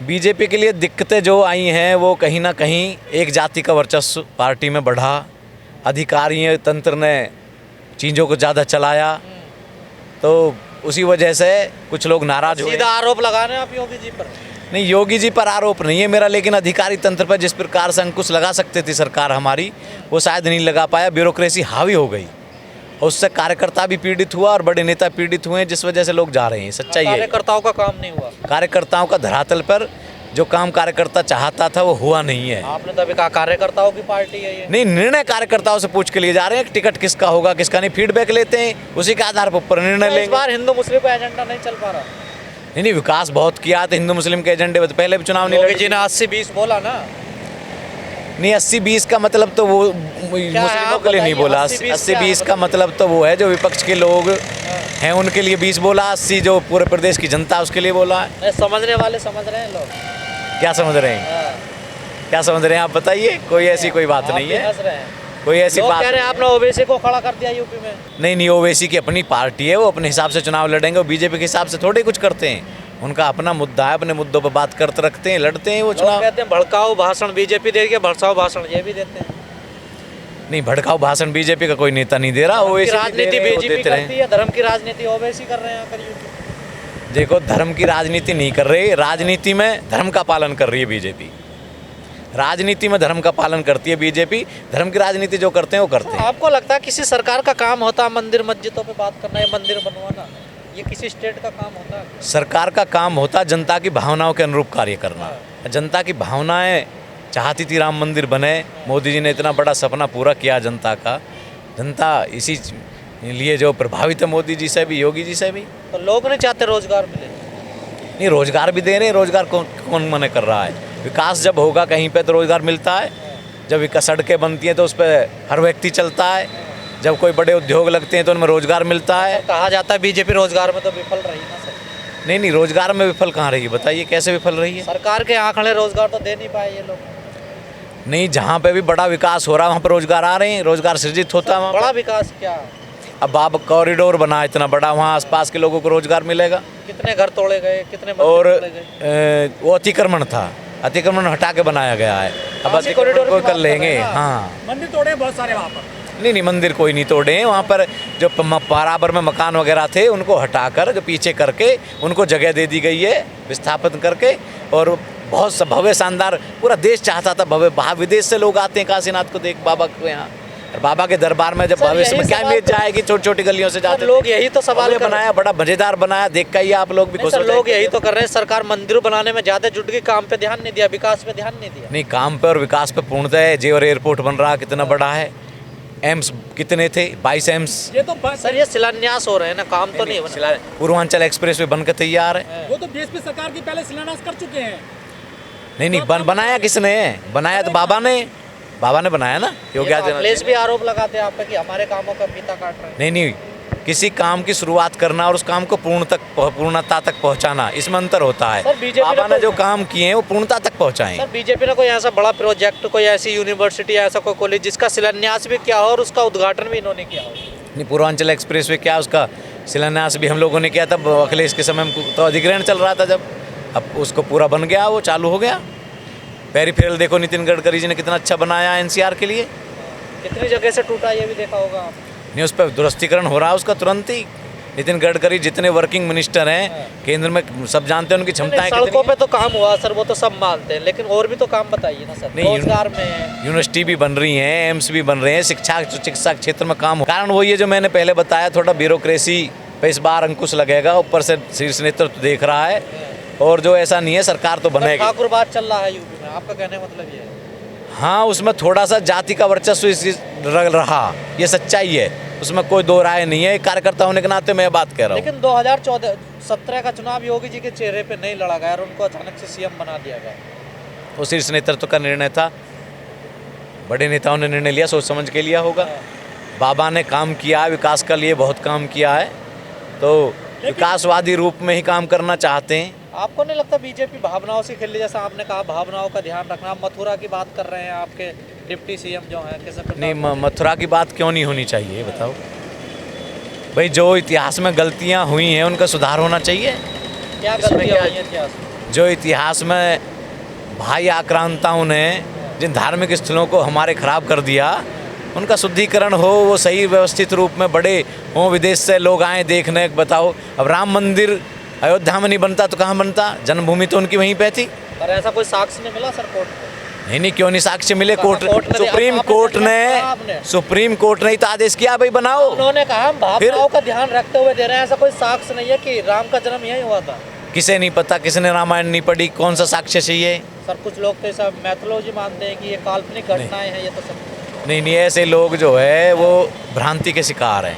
BJP के लिए दिक्कतें जो आई हैं वो कहीं ना कहीं एक जाति का वर्चस्व पार्टी में बढ़ा, अधिकारियों तंत्र ने चीज़ों को ज़्यादा चलाया, तो उसी वजह से कुछ लोग नाराज हुए। सीधा आरोप लगा रहे हैं आप योगी जी पर? नहीं, योगी जी पर आरोप नहीं है मेरा, लेकिन अधिकारी तंत्र पर जिस प्रकार से अंकुश लगा सकती थी सरकार हमारी, वो शायद नहीं लगा पाया। ब्यूरोक्रेसी हावी हो गई और उससे कार्यकर्ता भी पीड़ित हुआ और बड़े नेता पीड़ित हुए, जिस वजह से लोग जा रहे हैं। सच्चाई है, कार्यकर्ताओं का काम नहीं हुआ। कार्यकर्ताओं का धरातल पर जो काम कार्यकर्ता चाहता था वो हुआ नहीं है। आपने तो अभी कहा कार्यकर्ताओं की पार्टी है ये। नहीं, निर्णय कार्यकर्ताओं से पूछ के लिए जा रहे हैं, टिकट किसका होगा किसका नहीं, फीडबैक लेते हैं, उसी के आधार पर निर्णय इस लेंगे। बार हिंदू मुस्लिम का एजेंडा नहीं चल पा रहा। नहीं, विकास बहुत किया तो हिंदू मुस्लिम के एजेंडे में तो पहले भी चुनाव नहीं योगी लड़े। जी ने 80-20 बोला ना। नहीं, 80-20 का मतलब तो वो मुस्लिमों के लिए नहीं बोला। 80-20 का मतलब तो वो है जो विपक्ष के लोग हैं उनके लिए 20 बोला, 80 जो पूरे प्रदेश की जनता उसके लिए बोला है। समझने वाले समझ रहे हैं लोग। क्या समझ रहे हैं? क्या समझ रहे हैं आप बताइए? कोई ऐसी कोई बात नहीं है, हंस रहे हैं। कोई ऐसी लोग बात कह रहे हैं आपने ओबीसी को खड़ा कर दिया यूपी में। नहीं, ओवैसी की अपनी पार्टी है, वो अपने हिसाब से चुनाव लड़ेंगे, वो बीजेपी के हिसाब से थोड़े कुछ करते हैं। उनका अपना मुद्दा है, अपने मुद्दों पर बात करते रखते हैं, लड़ते हैं वो चुनाव। कहते हैं भड़काऊ भाषण बीजेपी दे के, भड़काऊ भाषण ये भी देते हैं। नहीं, भड़काऊ भाषण बीजेपी का कोई नेता नहीं दे रहा, ओवैसी राजनीति बीजेपी करती है, धर्म की राजनीति ओवैसी कर रहे हैं आकर यूपी। देखो, धर्म की राजनीति नहीं कर रही, राजनीति में धर्म का पालन कर रही है बीजेपी। राजनीति में धर्म का पालन करती है बीजेपी, धर्म की राजनीति जो करते हैं वो करते हैं। आपको लगता है किसी सरकार का काम होता मंदिर मस्जिदों पे बात करना या मंदिर बनवाना? ये किसी स्टेट का काम होता है? सरकार का काम होता जनता की भावनाओं के अनुरूप कार्य करना। जनता की भावनाएं चाहती थी राम मंदिर बने, मोदी जी ने इतना बड़ा सपना पूरा किया जनता का। जनता इसी लिए जो प्रभावित है मोदी जी से भी, योगी जी से भी। तो लोग नहीं चाहते रोजगार मिले? नहीं, रोजगार भी दे रहे हैं, रोजगार कौन मना कर रहा है? विकास जब होगा कहीं पे तो रोजगार मिलता है। जब विकास सड़कें बनती हैं तो उस पर हर व्यक्ति चलता है। जब कोई बड़े उद्योग लगते हैं तो उनमें रोजगार मिलता है। कहा जाता है बीजेपी रोजगार में तो विफल रही ना सर। नहीं, रोजगार में विफल कहाँ रही है बताइए, कैसे विफल रही है? सरकार के आंकड़े रोजगार तो दे नहीं पाए ये लोग। नहीं, जहाँ पे भी बड़ा विकास हो रहा है वहाँ पर रोजगार आ रहे हैं, रोजगार सृजित होता है वहाँ। बड़ा विकास क्या? अब आप कॉरिडोर बना इतना बड़ा, वहाँ आसपास के लोगों को रोजगार मिलेगा। कितने घर तोड़े गए, कितने और मंदिर तोड़े गए? वो अतिक्रमण था, अतिक्रमण हटा के बनाया गया है। अब अतिक्रमण को कर लेंगे। हाँ, मंदिर तोड़े बहुत सारे वहाँ पर। नहीं, मंदिर कोई नहीं तोड़े हैं। वहाँ पर जो बराबर में मकान वगैरह थे उनको हटाकर जो पीछे करके उनको जगह दे दी गई है विस्थापित करके। और बहुत भव्य शानदार, पूरा देश चाहता था भव्य, बाहर विदेश से लोग आते हैं काशीनाथ को देख, बाबा को यहाँ। और बाबा के दरबार में जब भविष्य में क्या इमेज जाएगी, छोटी छोटी गलियों से जाते लोग यही तो सवाल बनाया, बड़ा मजेदार बनाया, देख कर ही आप लोग भी खुश हो। लोग यही तो कर रहे हैं, सरकार मंदिर बनाने में ज्यादा जुट गई, काम पे ध्यान नहीं दिया, विकास पे ध्यान नहीं दिया। नहीं, काम पे और विकास पे पूर्णतः है। जेवर एयरपोर्ट बन रहा कितना बड़ा है, एम्स कितने थे, 22 एम्स। ये तो सर ये शिलान्यास हो रहे हैं ना, काम तो नहीं बना। पूर्वांचल एक्सप्रेस वे बन के तैयार है। वो तो बीजेपी सरकार की पहले शिलान्यास कर चुके हैं। नहीं, बनाया किसने? बनाया तो बाबा ने बनाया ना, योगी आदित्यनाथ। भी आरोप लगाते हैं आप पे कि हमारे कामों का फीता काट रहे हैं। नहीं, किसी काम की शुरुआत करना और उस काम को पूर्णता तक पहुंचाना, इसमें अंतर होता है। बाबा ने जो काम किए हैं वो पूर्णता तक पहुंचाएं। सर बीजेपी ने कोई ऐसा बड़ा प्रोजेक्ट, कोई ऐसी यूनिवर्सिटी, ऐसा कोई कॉलेज जिसका शिलान्यास भी किया हो और उसका उद्घाटन भी इन्होंने किया हो? नहीं, पूर्वांचल एक्सप्रेस वे क्या, उसका शिलान्यास भी हम लोगों ने किया था अखिलेश के समय में, तो अधिग्रहण चल रहा था जब। अब उसको पूरा बन गया, वो चालू हो गया। पेरिफेरल देखो, नितिन गडकरी जी ने कितना अच्छा बनाया एनसीआर के लिए। कितनी जगह से टूटा ये भी देखा होगा आप। नहीं, उस पर दुरुस्तीकरण हो रहा है उसका तुरंत ही। नितिन गडकरी जितने वर्किंग मिनिस्टर हैं केंद्र में, सब जानते हैं उनकी क्षमताएं। सड़कों पे तो काम हुआ सर, वो तो सब मानते हैं, लेकिन और भी तो काम बताइए ना सर। रोजगार में यूनिवर्सिटी भी बन रही है, एम्स भी बन रहे हैं, चिकित्सा क्षेत्र में काम हो। कारण वही है जो मैंने पहले बताया, थोड़ा ब्यूरोक्रेसी पे इस बार अंकुश लगेगा, ऊपर से शीर्ष नेतृत्व देख रहा है। और जो ऐसा नहीं है, सरकार तो बनेगी। ठाकुरबाद चल रहा है यूपी में, आपका कहने का मतलब ये है? हाँ, उसमें थोड़ा सा जाति का वर्चस्व रहा, ये सच्चाई है, उसमें कोई दो राय नहीं है। कार्यकर्ता होने के नाते मैं बात कह रहा हूँ। लेकिन 2017 का चुनाव योगी जी के चेहरे पे नहीं लड़ा गया और उनको अचानक से सीएम बना दिया गया। वो शीर्ष नेतृत्व का निर्णय था, बड़े नेताओं ने निर्णय लिया, सोच समझ के लिया होगा। बाबा ने काम किया, विकास के लिए बहुत काम किया है, तो विकासवादी रूप में ही काम करना चाहते हैं। आपको नहीं लगता बीजेपी भावनाओं से खेल रही? जैसा आपने कहा भावनाओं का ध्यान रखना, आप मथुरा की बात कर रहे हैं, आपके डिप्टी सीएम जो हैं नहीं, मथुरा की बात क्यों नहीं होनी चाहिए बताओ भाई? जो इतिहास में गलतियां हुई हैं उनका सुधार होना चाहिए। क्या गलतियां हुई हैं इतिहास में? जो इतिहास में भाई आक्रांताओं ने जिन धार्मिक स्थलों को हमारे खराब कर दिया, उनका शुद्धिकरण हो, वो सही व्यवस्थित रूप में बड़े हों, विदेश से लोग आए देखने। बताओ, अब राम मंदिर अयोध्या में नहीं बनता तो कहाँ बनता? जन्मभूमि तो उनकी वहीं पे थी। पर ऐसा कोई साक्ष्य नहीं मिला सर कोर्ट में? नहीं, क्यों नहीं साक्ष्य मिले? कोर्ट ने सुप्रीम कोर्ट ने ही तो आदेश किया भाई बनाओ। उन्होंने कहा हम भावनाओं का ध्यान रखते हुए दे रहे हैं, ऐसा कोई साक्ष्य नहीं है कि राम का जन्म यही हुआ था। किसे नहीं पता? किसने रामायण नहीं पढ़ी? कौन सा साक्ष्य चाहिए? सर कुछ लोग तो सब मैथोलॉजी मानते हैं कि ये काल्पनिक घटनाएं हैं, ये तो सब नहीं, ऐसे लोग जो है वो भ्रांति के शिकार हैं,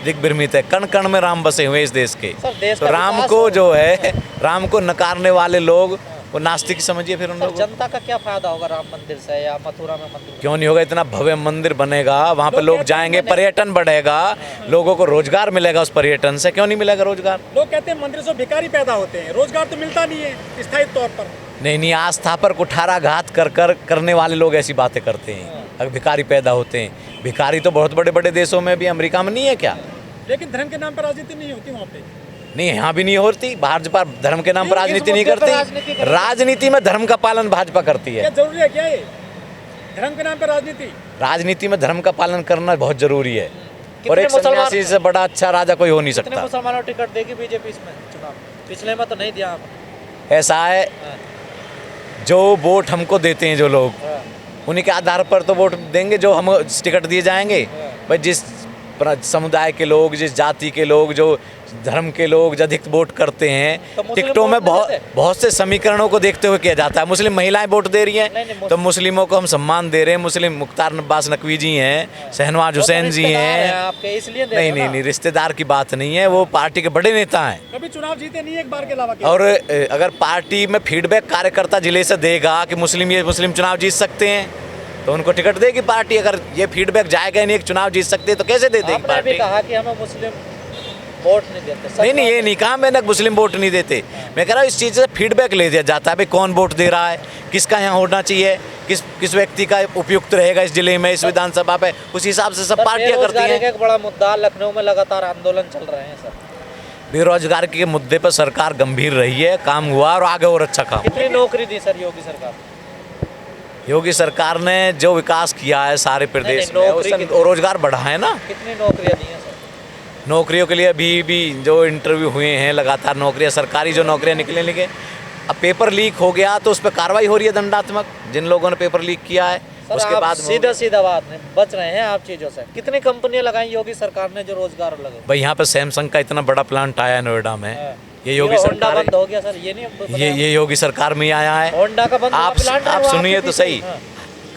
दिग्भ्रमित है। कण कण में राम बसे हुए इस देश के। तो राम को जो है, राम को नकारने वाले लोग वो नास्तिक समझिए फिर उन लोगों। जनता का क्या फायदा होगा राम मंदिर से या मथुरा में मंदिर? क्यों नहीं होगा? इतना भव्य मंदिर बनेगा, वहाँ पे लोग जाएंगे, पर्यटन बढ़ेगा, लोगों को रोजगार मिलेगा उस पर्यटन से। क्यों नहीं मिलेगा रोजगार? लोग कहते हैं मंदिर से भिखारी पैदा होते हैं, रोजगार तो मिलता नहीं है स्थायी तौर पर। नहीं, आस्था पर कुठाराघात करने वाले लोग ऐसी बातें करते हैं, अगर भिखारी पैदा होते हैं। भिखारी तो बहुत बड़े बड़े देशों में भी, अमेरिका में नहीं है क्या? लेकिन धर्म के नाम पर राजनीति नहीं होती वहाँ पे। नहीं, यहाँ भी नहीं होती। भाजपा धर्म के नाम पर राजनीति नहीं करती। राजनीति में धर्म का पालन भाजपा करती है। क्या जरूरी है क्या ये धर्म के नाम पर राजनीति? राजनीति में धर्म का पालन करना बहुत जरूरी है, और एक सन्यासी से बड़ा अच्छा राजा कोई हो नहीं सकता। मुसलमानों को टिकट देगी बीजेपी इसमें चुनाव? पिछले में तो नहीं दिया। ऐसा है, जो वोट हमको देते हैं जो लोग, उन्हीं के आधार पर तो वोट देंगे, जो हम टिकट दिए जाएंगे। भाई जिस समुदाय के लोग, जिस जाति के लोग, जो धर्म के लोग अधिक वोट करते हैं, तो टिकटों में बहुत से समीकरणों को देखते हुए किया जाता है। मुस्लिम महिलाएं वोट दे रही हैं तो मुस्लिमों को हम सम्मान दे रहे हैं। मुस्लिम मुख्तार अब्बास नकवी जी हैं, शहनवाज हुसैन जी हैं आपके, इसलिए नहीं, रिश्तेदार की बात नहीं है, वो पार्टी के बड़े नेता हैं। कभी चुनाव जीते नहीं एक बार के अलावा। और अगर पार्टी में फीडबैक कार्यकर्ता जिले से देगा कि मुस्लिम चुनाव जीत सकते हैं, तो उनको टिकट देगी पार्टी। अगर ये फीडबैक जाएगा नहीं, एक चुनाव जीत सकते हैं, तो कैसे दे देगी पार्टी? आपने कहा कि हमें मुस्लिम वोट नहीं देते। नहीं, ये नहीं कहा मैंने मुस्लिम वोट नहीं देते। मैं कह रहा हूँ इस चीज़ से फीडबैक ले दिया जाता है, भाई कौन वोट दे रहा है, किसका यहाँ होना चाहिए, किस व्यक्ति का उपयुक्त रहेगा इस जिले में, इस विधानसभा पे, उस हिसाब से सब पार्टियाँ करती हैं। एक बड़ा मुद्दा लखनऊ में लगातार आंदोलन चल रहे हैं सर। बेरोजगार के मुद्दे पर सरकार गंभीर रही है, काम हुआ और आगे और अच्छा काम। कितनी नौकरी दी सर योगी सरकार? योगी सरकार ने जो विकास किया है सारे प्रदेश में, उससे रोजगार बढ़ा है ना। कितनी नौकरियां दी हैं सर? नौकरियों के लिए अभी भी जो इंटरव्यू हुए हैं, लगातार नौकरियां, सरकारी जो नौकरियां निकलने लगे। अब पेपर लीक हो गया तो उस पर कार्रवाई हो रही है दंडात्मक, जिन लोगों ने पेपर लीक किया है। उसके बाद सीधा बात नहीं, बच रहे हैं आप चीज़ों से। कितनी कंपनियां लगाई योगी सरकार ने जो रोजगार लगे? भाई यहाँ पे सैमसंग का इतना बड़ा प्लांट आया है नोएडा में, ये योगी सरकार बंद हो गया सर, ये नहीं ये योगी सरकार में आया है। होंडा का बंद आप सुनिए तो सही,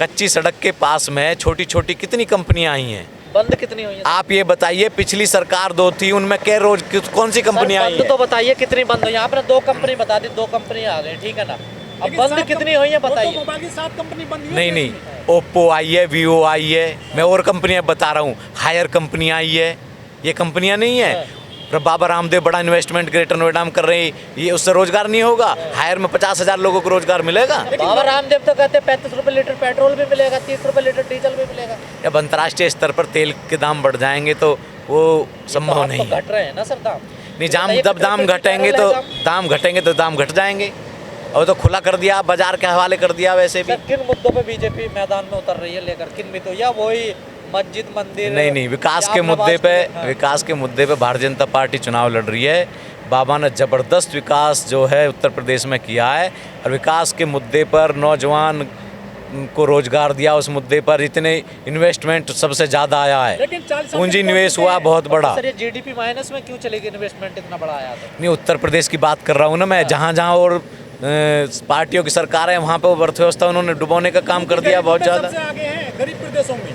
कच्ची सड़क के पास में छोटी छोटी कितनी कंपनियां आई हैं, बंद कितनी हुई है? आप ये बताइए, पिछली सरकार 2 थी, उनमें कौन सी कंपनियां आई हैं? तो बताइए कितनी बंद हुई? आपने 2 कंपनी बता दी, 2 कंपनी आ गई, ठीक है ना। अब बंद कितनी हुई है बताइए? मोबाइल की 7 कंपनी बंद। नहीं, ओप्पो आई है, वीवो आई है, मैं और कंपनियां बता रहा हूँ, हायर कंपनियां आई है, ये कंपनियां नहीं है। बाबा रामदेव बड़ा इन्वेस्टमेंट ग्रेटर नोएडा में कर रहे हैं, ये उससे रोजगार नहीं होगा? हायर में 50,000 लोगों को रोजगार मिलेगा। बाबा रामदेव तो कहते हैं 35 रुपए लीटर पेट्रोल भी मिलेगा, 30 रुपए लीटर डीजल भी मिलेगा। जब अंतर्राष्ट्रीय स्तर पर तेल के दाम बढ़ जाएंगे तो वो संभव नहीं है। घट रहे हैं ना सर दाम? नहीं, जब दाम घटेंगे तो दाम घट जाएंगे। और तो खुला कर दिया, बाजार के हवाले कर दिया। वैसे भी किन मुद्दों पे बीजेपी मैदान में उतर रही है लेकर, किन मुद्दों? या वही मस्जिद मंदिर? नहीं, विकास के मुद्दे पे भारतीय जनता पार्टी चुनाव लड़ रही है। बाबा ने ज़बरदस्त विकास जो है उत्तर प्रदेश में किया है, और विकास के मुद्दे पर नौजवान को रोजगार दिया, उस मुद्दे पर इतने इन्वेस्टमेंट सबसे ज़्यादा आया है, पूंजी निवेश हुआ बहुत बड़ा। सर ये जीडीपी माइनस में क्यों चलेगी? इन्वेस्टमेंट इतना बड़ा आया था। नहीं, उत्तर प्रदेश की बात कर रहा हूँ ना मैं, जहाँ और पार्टियों की सरकार है वहाँ पर अर्थव्यवस्था उन्होंने डुबोने का काम कर दिया बहुत ज़्यादा। आगे हैं गरीब प्रदेशों में,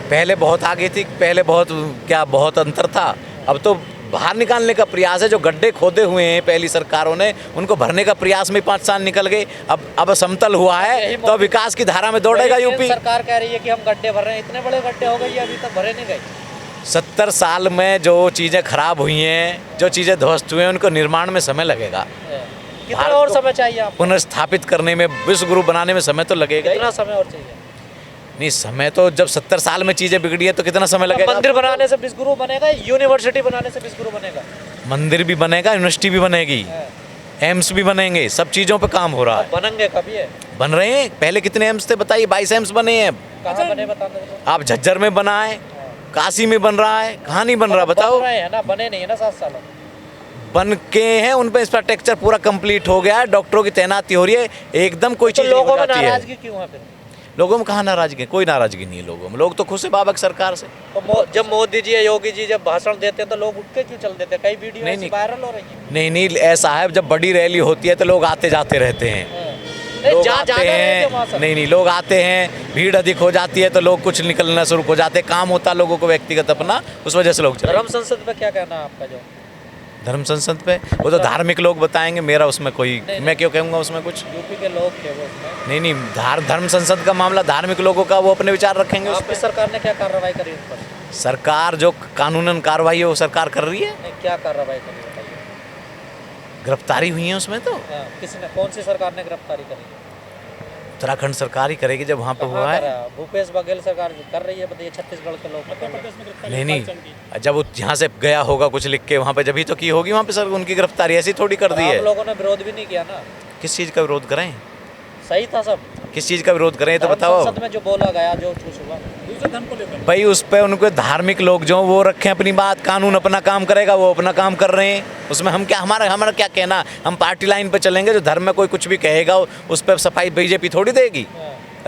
पहले बहुत आगे थी, पहले बहुत अंतर था। अब तो बाहर निकालने का प्रयास है, जो गड्ढे खोदे हुए हैं पहली सरकारों ने, उनको भरने का प्रयास में 5 साल निकल गए। अब समतल हुआ है तो विकास की धारा में दौड़ेगा यूपी। सरकार कह रही है कि हम गड्ढे भर रहे हैं, इतने बड़े गड्ढे हो गए अभी तक भरे नहीं गए। 70 साल में जो चीज़ें खराब हुई हैं, जो चीज़ें ध्वस्त हुई हैं, उनको निर्माण में समय लगेगा। कितना और समय चाहिए आपको? पुनर्स्थापित करने में, विश्व गुरु बनाने में समय तो लगेगा। कितना समय और चाहिए? नहीं, समय तो जब 70 साल में चीज़ें बिगड़ी है तो कितना समय लगेगा? मंदिर बनाने से विश्व गुरु बनेगा, यूनिवर्सिटी बनाने से विश्व गुरु बनेगा? मंदिर भी बनेगा, यूनिवर्सिटी भी बनेगी, एम्स भी बनेंगे, सब चीज़ों पे काम हो रहा है। बनेंगे कभी है? बन रहे हैं। पहले कितने एम्स थे बताइए? 22 एम्स बने हैं। कहाँ बने बताना जरा। आप झज्जर में बना है, काशी में बन रहा है, कहाँ नहीं बन रहा बताओ? बन रहे हैं ना, बने नहीं है ना 7 सालों में। बन के हैं, उन पे इंफ्रास्ट्रक्चर पूरा कंप्लीट हो गया है, डॉक्टरों की तैनाती हो रही है, एकदम कोई तो चीज़ नहीं लोगों हो में जाती है। नाराजगी क्यों है फिर? लोगों में कहाँ नाराजगी? कोई नाराजगी नहीं है लोगों में। लोग तो खुश है बाबा की सरकार से। तो जब मोदी जी या योगी जी जब भाषण देते हैं तो लोग उठ के क्यों चल देते हैं? कई वीडियो नहीं, ऐसी नहीं। वायरल हो रही है। नहीं नहीं, ऐसा है, जब बड़ी रैली होती है तो लोग आते जाते रहते हैं। नहीं, लोग जा आते रहे थे वहाँ हैं, से। नहीं नहीं, लोग आते हैं, भीड़ अधिक हो जाती है तो लोग कुछ निकलना शुरू हो जाते हैं, काम होता है लोगों को व्यक्तिगत अपना, उस वजह से लोग चले। धर्म संसद पे क्या कहना है आपका? जो धर्म संसद पे वो तो धार्मिक लोग बताएंगे, मेरा उसमें कोई, मैं क्यों कहूँगा उसमें कुछ। यूपी के लोग थे वो उसमें। नहीं नहीं, धर्म संसद का मामला धार्मिक लोगों का, वो अपने विचार रखेंगे उस आपकी पर। सरकार ने क्या कार्रवाई करी उन पर? सरकार जो कानूनन कार्रवाई है वो सरकार कर रही है। नहीं, क्या कार्रवाई करी बताइए? गिरफ्तारी हुई है उसमें तो हाँ, किसने, कौन सी सरकार ने गिरफ्तारी करी है? उत्तराखंड सरकार ही करेगी जब वहाँ पे कहाँ हुआ है। करा? भूपेश बघेल सरकार कर रही है, बताइए। छत्तीसगढ़ के लोग मध्य प्रदेश में गिरफ्तारी नहीं गोपाल चंद नहीं, की। जब वो यहाँ से गया होगा कुछ लिख के वहाँ पे, जब ही तो की होगी वहाँ पे सर उनकी गिरफ्तारी, ऐसी थोड़ी कर दी आप है। लोगों ने विरोध भी नहीं किया ना। किस चीज़ का विरोध करें? सही था सब। किस चीज़ का विरोध करें ये तो धर्म बताओ। संसद में जो बोला गया, जो कुछ हुआ। दूसरे धर्म को लेकर भाई उस पे उनको धार्मिक लोग जो वो रखें अपनी बात, कानून अपना काम करेगा, वो अपना काम कर रहे हैं, उसमें हम क्या, हमारा क्या कहना? हम पार्टी लाइन पे चलेंगे, जो धर्म में कोई कुछ भी कहेगा उस पर सफाई बीजेपी थोड़ी देगी।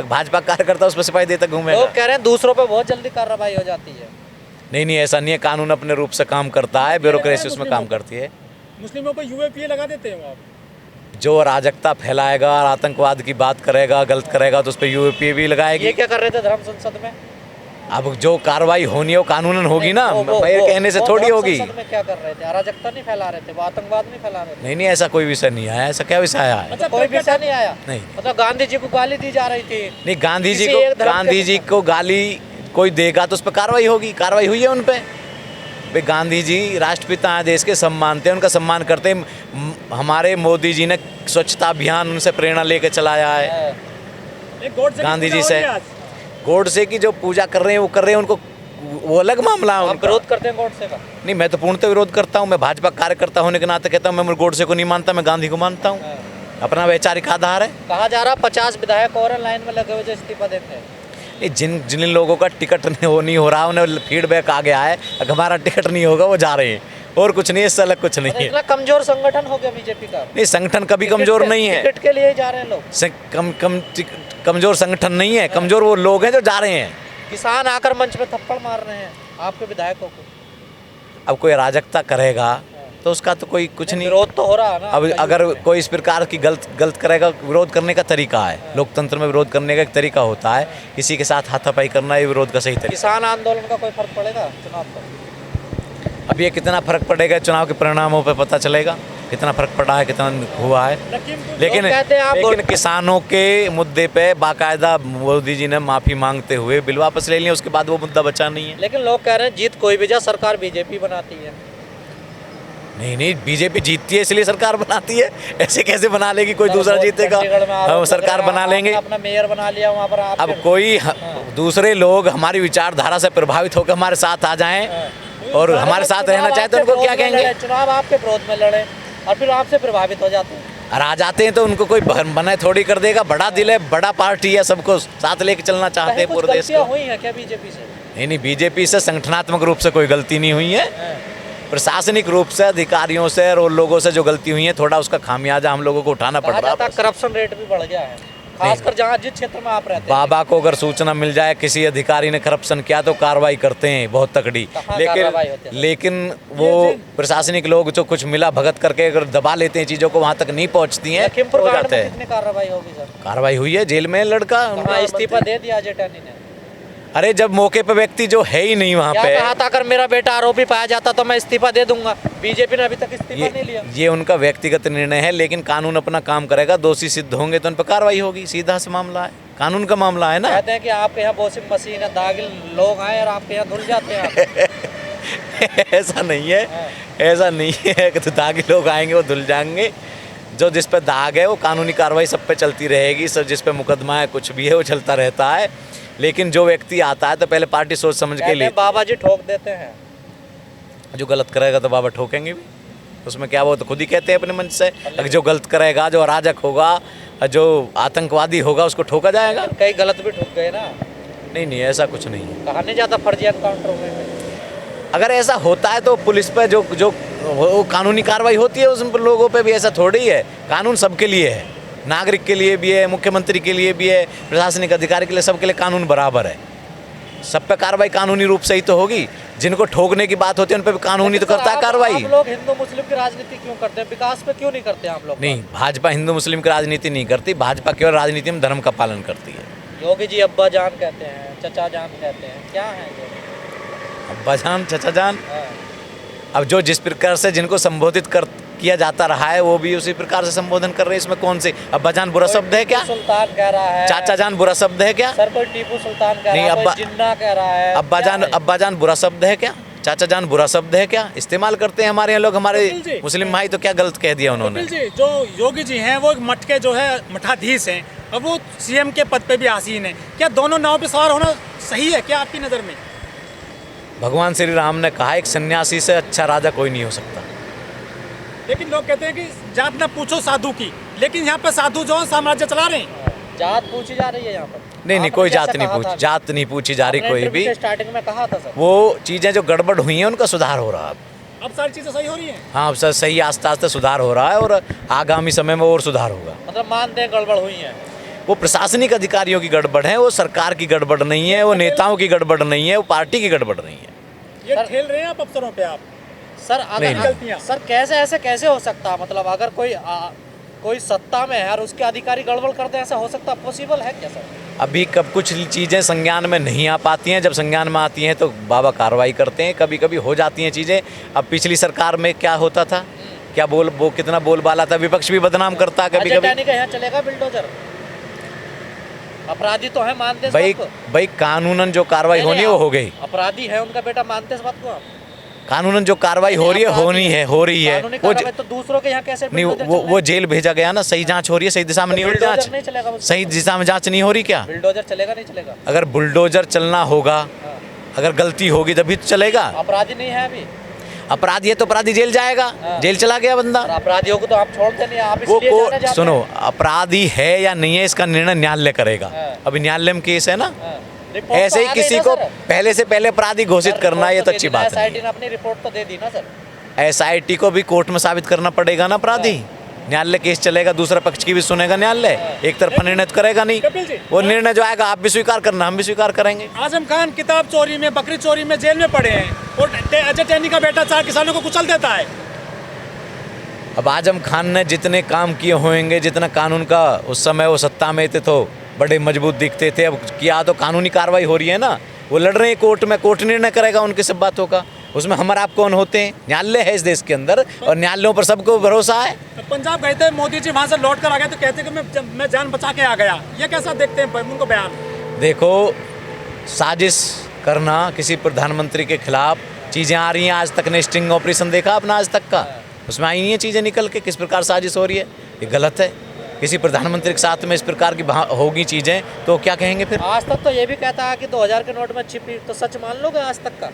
भाजपा कार्यकर्ता उस पर सफाई देता घूमेगा। लोग कह रहे हैं दूसरों पे बहुत जल्दी कार्रवाई हो जाती है। नहीं नहीं, ऐसा नहीं है, कानून अपने रूप से काम करता है, ब्यूरोक्रेसी उसमें काम करती है। मुस्लिमों पर यूएपीए लगा देते हैं वहाँ। जो अराजकता फैलाएगा और आतंकवाद की बात करेगा, गलत करेगा, तो उस पर यूएपीए भी लगाएगी। ये क्या कर रहे थे धर्म संसद में? अब जो कार्रवाई होनी है वो कानूनन होगी ना, वो मेरे कहने से वो थोड़ी धर्म होगी। संसद में क्या कर रहे थे? अराजकता नहीं फैला रहे थे, वो आतंकवाद नहीं फैला रहे थे। नहीं नहीं, ऐसा कोई विषय नहीं आया। ऐसा क्या विषय आया है? अच्छा, कोई विषय नहीं आया। नहीं मतलब गांधी जी को गाली दी जा रही थी। नहीं, गांधी जी किसी एक को, धर्म के गांधी जी को गाली कोई देगा तो उस पर कार्रवाई होगी। कार्रवाई हुई है उन पे। भाई गांधी जी राष्ट्रपिता हैं, देश के सम्मानते हैं, उनका सम्मान करते हैं। हमारे मोदी जी ने स्वच्छता अभियान उनसे प्रेरणा लेके चलाया है। एक गॉड से गांधी जी पूजा से हो रही है आज। गोडसे की जो पूजा कर रहे हैं वो कर रहे हैं, उनको वो अलग मामला है आप उनका। विरोध करते हैं गोडसे का? नहीं, मैं तो पूर्णतः विरोध करता हूँ। मैं भाजपा कार्यकर्ता होने के नाते कहता हूँ, मैं गोडसे को नहीं मानता, मैं गांधी को मानता हूँ। अपना वैचारिक आधार है। कहा जा रहा 50 विधायक और लाइन में लगे हुए जो इस्तीफा देते हैं। नहीं, जिन जिन लोगों का टिकट नहीं हो रहा, उन्हें फीडबैक आ गया है, अगर हमारा टिकट नहीं होगा वो जा रहे हैं, और कुछ नहीं, इससे अलग कुछ नहीं है। इतना कमजोर संगठन हो गया बीजेपी का? नहीं, संगठन कभी कमजोर नहीं है। टिकट के लिए ही जा रहे हैं लोग। कमजोर संगठन नहीं है, कमजोर वो लोग हैं जो जा रहे हैं। किसान आकर मंच पे थप्पड़ मार रहे हैं आपके विधायकों को। अब कोई अराजकता करेगा तो उसका तो कोई कुछ नहीं। विरोध तो हो रहा है ना। अब अगर कोई इस प्रकार की गलत करेगा, विरोध करने का तरीका है, लोकतंत्र में विरोध करने का एक तरीका होता है, किसी के साथ हाथापाई करना ये विरोध का सही तरीका। किसान आंदोलन का कोई फर्क पड़ेगा चुनाव पर? अब ये कितना फर्क पड़ेगा चुनाव के परिणामों पे पता चलेगा, कितना फर्क पड़ा है, कितना हुआ है। लेकिन लोग कहते हैं आप लेकिन किसानों के मुद्दे पे बाकायदा मोदी जी ने माफ़ी मांगते हुए बिल वापस ले लिया, उसके बाद वो मुद्दा बचा नहीं है। लेकिन लोग कह रहे हैं जीत कोई भी जा, सरकार बीजेपी बनाती है। नहीं नहीं, बीजेपी जीतती है इसलिए सरकार बनाती है, ऐसे कैसे बना लेगी? कोई दूसरा जीतेगा चंडीगढ़ में आरोप हम सरकार लग रहा है, बना लेंगे। आपने अपना मेयर बना लिया वहाँ पर आप। अब कोई दूसरे लोग हमारी विचारधारा से प्रभावित होकर हमारे साथ आ जाएं और हमारे साथ रहना चाहते हैं, उनको क्या कहेंगे? चुनाव आपके विरोध में लड़े और फिर आपसे प्रभावित हो जाते हैं। और आ जाते हैं तो उनको कोई बनाए थोड़ी कर देगा। बड़ा दिल है, बड़ा पार्टी है, सबको साथ लेके चलना चाहते हैं पूरे देश को। हुई है क्या बीजेपी से? नहीं नहीं, बीजेपी से संगठनात्मक रूप से कोई गलती नहीं हुई है। प्रशासनिक रूप से अधिकारियों से और लोगों से जो गलती हुई है, थोड़ा उसका खामियाजा हम लोगों को उठाना पड़ रहा है। करप्शन रेट भी बढ़ गया है, खासकर जहाँ जिस क्षेत्र में आप रहते हैं। बाबा को अगर सूचना मिल जाए किसी अधिकारी ने करप्शन किया तो कार्रवाई करते हैं बहुत तकड़ी, कार्रवाई होती है? लेकिन वो प्रशासनिक लोग जो कुछ मिला भगत करके अगर दबा लेते हैं चीज़ों को, वहाँ तक नहीं पहुँचती हैं, लखीमपुर हो कांड जाते में हैं। कितनी कार्रवाई होगी सर? कार्रवाई हुई है, जेल में लड़का वहाँ इस्तीफा दे दिया अजय टैनी ने। अरे जब मौके पे व्यक्ति जो है ही नहीं वहाँ क्या पे, कहा था अगर मेरा बेटा आरोपी पाया जाता तो मैं इस्तीफा दे दूंगा। बीजेपी ने अभी तक इस्तीफा नहीं लिया। ये उनका व्यक्तिगत निर्णय है, लेकिन कानून अपना काम करेगा। दोषी सिद्ध होंगे तो उन पर कार्रवाई होगी, सीधा सा मामला है, कानून का मामला है ना। कहते हैं कि आपके यहाँ वॉशिंग मशीन है, दागिल लोग आए और आपके यहाँ धुल जाते हैं। ऐसा नहीं है, ऐसा नहीं है कि तो दागी लोग आएंगे वो धुल जाएंगे। जो जिस पे दाग है वो कानूनी कार्रवाई सब पे चलती रहेगी सर, जिस पे मुकदमा है कुछ भी है वो चलता रहता है। लेकिन जो व्यक्ति आता है तो पहले पार्टी सोच समझ के लिए, बाबा जी ठोक देते हैं। जो गलत करेगा तो बाबा ठोकेंगे भी। उसमें क्या, वो तो खुद ही कहते हैं अपने मन से, अगर जो गलत करेगा, जो अराजक होगा, जो आतंकवादी होगा, उसको ठोका जाएगा। कई गलत भी ठुक गए ना। नहीं नहीं, ऐसा कुछ नहीं है। कहा नहीं जाता फर्जी एनकाउंटर हुए हैं। अगर ऐसा होता है तो पुलिस पे जो जो वो कानूनी कार्रवाई होती है, उस लोगों पे भी ऐसा थोड़ी है। कानून सबके लिए है, नागरिक के लिए भी है, मुख्यमंत्री के लिए भी है, प्रशासनिक अधिकारी के लिए, सबके लिए कानून बराबर है। सब पे कार्रवाई कानूनी रूप से ही तो होगी। जिनको ठोकने की बात होती है उन पे भी कानूनी तो करता है कार्रवाई। आप लोग हिंदू मुस्लिम की राजनीति क्यों करते हैं? विकास पे क्यों नहीं करते आप लोग? नहीं, भाजपा हिंदू मुस्लिम की राजनीति नहीं करती। भाजपा केवल राजनीति में धर्म का पालन करती है। योगी जी अब्बा जान कहते हैं, चचा जान कहते हैं, क्या है ये? अब्बा जान, चचा जान, हाँ। अब जो जिस प्रकार से जिनको संबोधित किया जाता रहा है, वो भी उसी प्रकार से संबोधन कर रहे हैं। इसमें कौन से अब्बा जान बुरा शब्द है क्या? सुल्तान कह रहा है। चाचा जान बुरा शब्द है क्या? सर कोई टीपू सुल्तान कह नहीं, रहा है, अब्बा- कोई जिन्ना कह रहा है। अब्बा जान बुरा शब्द है क्या? चाचा जान बुरा शब्द है क्या? इस्तेमाल करते हैं हमारे यहाँ लोग, हमारे कपिल जी। मुस्लिम भाई, तो क्या गलत कह दिया उन्होंने? कपिल जी, जो योगी जी हैं वो एक मठ के जो है मठाधीश हैं, और वो सीएम के पद पे भी आसीन है। क्या दोनों नाव पे सवार होना सही है क्या आपकी नज़र में? भगवान श्री राम ने कहा, एक सन्यासी से अच्छा राजा कोई नहीं हो सकता। लेकिन लोग कहते हैं कि जात ना पूछो साधु की, लेकिन यहाँ पे साधु जो है साम्राज्य चला रहे हैं। जात पूछी जा रही है यहाँ पर। नहीं, आपने कोई जैसे जात नहीं कहा पूछी, था। जात नहीं पूछी जा रही आपने कोई इंटरव्यू भी। के स्टार्टिंग में कहा था सर। वो चीज़ें जो गड़बड़ हुई हैं उनका सुधार हो रहा है अब। अब सारी चीज़ें सही हो रही हैं। हाँ, अब सही आस्ते आस्ते सुधार हो रहा है, और आगामी समय में और सुधार होगा। मतलब मानते हैं गड़बड़ हुई है। वो प्रशासनिक अधिकारियों की गड़बड़ है, वो सरकार की गड़बड़ नहीं है, वो नेताओं की गड़बड़ नहीं है, वो पार्टी की गड़बड़ नहीं है। ये सर- खेल रहे हैं आप अफसरों पे आप। सर नहीं, अगर गलतियाँ। सर कैसे ऐसे कैसे हो सकता है? मतलब अगर कोई सत्ता में है और उसके अधिकारी गड़बड़ करते हैं, ऐसा हो सकता पॉसिबल है क्या सर? अभी कब कुछ चीज़ें संज्ञान में नहीं आ पाती हैं, जब संज्ञान में आती हैं तो बाबा कार्रवाई करते हैं। कभी कभी हो जाती हैं चीज़ें। अब पिछली सरकार में क्या होता था, क्या वो कितना बोलबाला था, विपक्ष भी बदनाम करता कभी अजय कभी। टैनी का यहाँ चलेगा बिल्डोजर? अपराधी तो है, मानते हैं इस भाई बात को? भाई कानूनन जो कार्रवाई नहीं, होनी है नहीं, वो हो गई। अपराधी है उनका बेटा, मानते हैं इस बात को आप? कानूनन जो कार्रवाई हो रही है, होनी है, हो रही है। कानूनी वो कार्रवाई तो दूसरों के यहाँ कैसे नहीं, बिल्डोजर वो चल रहे वो हैं? जेल भेजा गया ना, सही जांच हो रही है, सही दिशा में नहीं हो रही बिल्डोजर जांच। नहीं चलेगा उसका? सही दिशा में जांच नहीं हो रही क्या? बिल्डोजर चलेगा नहीं चलेगा? अगर बुलडोजर चलना होगा, हाँ। अगर गलती होगी तभी तो चलेगा। अपराधी नहीं है अभी? अपराधी है तो अपराधी जेल जाएगा, हाँ। जेल चला गया बंदा। और अपराधियों को तो आप छोड़ते नहीं, आप वो इसलिए जाने जाते सुनो, हैं। अपराधी है या नहीं है इसका निर्णय न्यायालय करेगा। हाँ। अभी न्यायालय में केस है ना, हाँ। रिपोर्ट ऐसे तो ही आ गई किसी ना को सर? पहले से पहले अपराधी घोषित सर, करना, ये रिपोर्ट तो दे अच्छी दी ना, बात SIT नहीं। ने अपनी रिपोर्ट तो दे दी ना सर। SIT को भी कोर्ट में साबित करना पड़ेगा ना अपराधी। न्यायालय केस चलेगा, दूसरा पक्ष की भी सुनेगा न्यायालय, एक तरफा निर्णय तो करेगा नहीं। कपिल जी, वो निर्णय जो आएगा आप भी स्वीकार करना, हम भी स्वीकार करेंगे। आजम खान किताब चोरी में, बकरी चोरी में जेल में पड़े हैं, और अजय टैनी का बेटा 4 किसानों को कुचल देता है। अब आजम खान ने जितने काम किए होंगे, जितना कानून का उस समय वो सत्ता में थे तो बड़े मजबूत दिखते थे। अब किया तो कानूनी कार्रवाई हो रही है ना, वो लड़ रहे हैं कोर्ट में, कोर्ट निर्णय करेगा उनकी सब बातों का। उसमें हम और आप कौन होते हैं? न्यायालय है इस देश के अंदर, और न्यायालयों पर सबको भरोसा है। पंजाब गए थे मोदी जी, वहाँ से लौट कर आ गए तो कहते कि मैं जान बचा के आ गया। ये कैसा देखते हैं उनको बयान? देखो, साजिश करना किसी प्रधानमंत्री के खिलाफ चीज़ें आ रही हैं। आज तक ने स्टिंग ऑपरेशन देखा अपना आज तक का, उसमें आई नहीं है चीज़ें निकल के किस प्रकार साजिश हो रही है। ये गलत है। किसी प्रधानमंत्री के साथ में इस प्रकार की होगी चीज़ें तो क्या कहेंगे फिर? आज तक तो ये भी कहता है कि 2000 के नोट में चिप, तो सच मान लोगे आज तक का?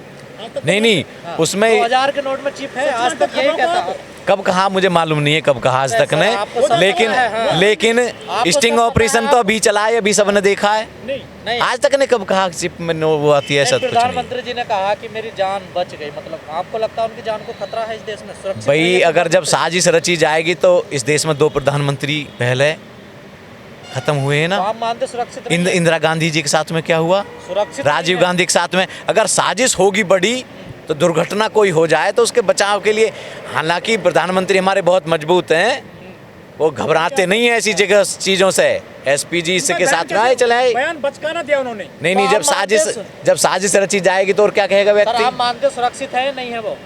नहीं, हाँ, उसमें 2000 के नोट में चिप है, आज तक यही कहता है। कब कहा मुझे मालूम नहीं है, कब कहा आज तक ने, आपको सब लेकिन पता है, हाँ। लेकिन आपको स्टिंग सब पता ऑपरेशन है, तो अभी चला है, अभी सबने देखा है। नहीं, आज तक ने कब कहा चिप में वो आती है? ऐसा कुछ नहीं। प्रधानमंत्री जी ने कहा कि मेरी जान बच गई, मतलब आपको लगता है उनकी जान को खतरा है इस देश में? सुरक्षित भाई नहीं है अगर जब प्रधानमंत्री? साजिश रची जाएगी तो इस देश में 2 प्रधानमंत्री पहले खत्म हुए हैं तो ना। आप मानते सुरक्षित नहीं है? इंदिरा गांधी जी के साथ में क्या हुआ, सुरक्षित राजीव नहीं है? गांधी के साथ में। अगर साजिश होगी बड़ी तो दुर्घटना कोई हो जाए तो उसके बचाव के लिए, हालांकि प्रधानमंत्री हमारे बहुत मजबूत हैं, वो घबराते नहीं है ऐसी जगह चीज़ों से। एसपी जी इसके साथ में आए चले आए। बयान बचकाना दिया उन्होंने। नहीं, तो जब साजिश रची जाएगी तो और क्या कहेगा सर व्यक्ति? आप मानते सुरक्षित है या नहीं है? वो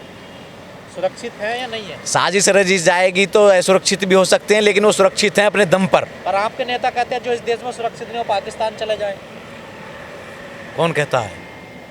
सुरक्षित है या नहीं है? साजिश रची जाएगी तो असुरक्षित भी हो सकते हैं, लेकिन वो सुरक्षित हैं अपने दम पर। और आपके नेता कहते हैं जो इस देश में सुरक्षित नहीं हो पाकिस्तान चले जाए। कौन कहता है?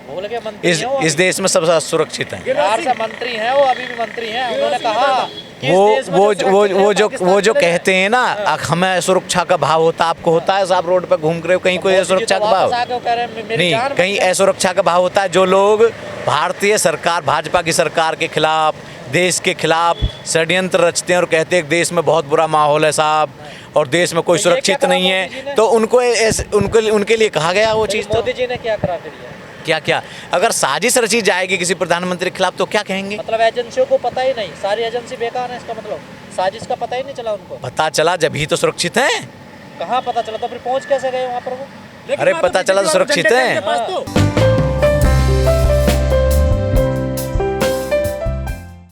बोल के मंत्री हैं वो इस देश में सब सुरक्षित हैं। बिहार से मंत्री हैं, वो अभी भी मंत्री हैं। उन्होंने कहा कि इस वो देश में वो जो सुरक्षित है, वो जो पाकिस्तान वो जो चले जाए। कहते हैं ना, हमें सुरक्षा का भाव होता है, आपको होता है? आप रोड पर घूम रहे हो, कहीं कोई मोदी जी असुरक्षा तो का भाव वापस आके वो कह रहे हैं, मेरी नहीं, जान बच कहीं गई। असुरक्षा का भाव होता है। जो लोग भारतीय सरकार, भाजपा की सरकार के खिलाफ देश के खिलाफ षड्यंत्र रचते हैं और कहते हैं कि देश में बहुत बुरा माहौल है साहब और देश में कोई तो ये क्या सुरक्षित करा नहीं मोदी जी ने? है, तो उनके लिए कहा गया वो चीज़। तो मोदी जी ने क्या करा फिर ये? क्या क्या अगर साजिश रची जाएगी किसी प्रधानमंत्री के खिलाफ तो क्या कहेंगे? मतलब एजेंसियों को पता ही नहीं, सारी एजेंसी बेकार है, इसका मतलब साजिश का पता ही नहीं चला उनको। पता चला जब ही तो सुरक्षित हैं। कहाँ पता चला, तो फिर पहुंच कैसे गए वहाँ पर वो? लेकिन अरे वहाँ तो पता चला तो BJP वाले सुरक्षित झंडे हैं। के पास तो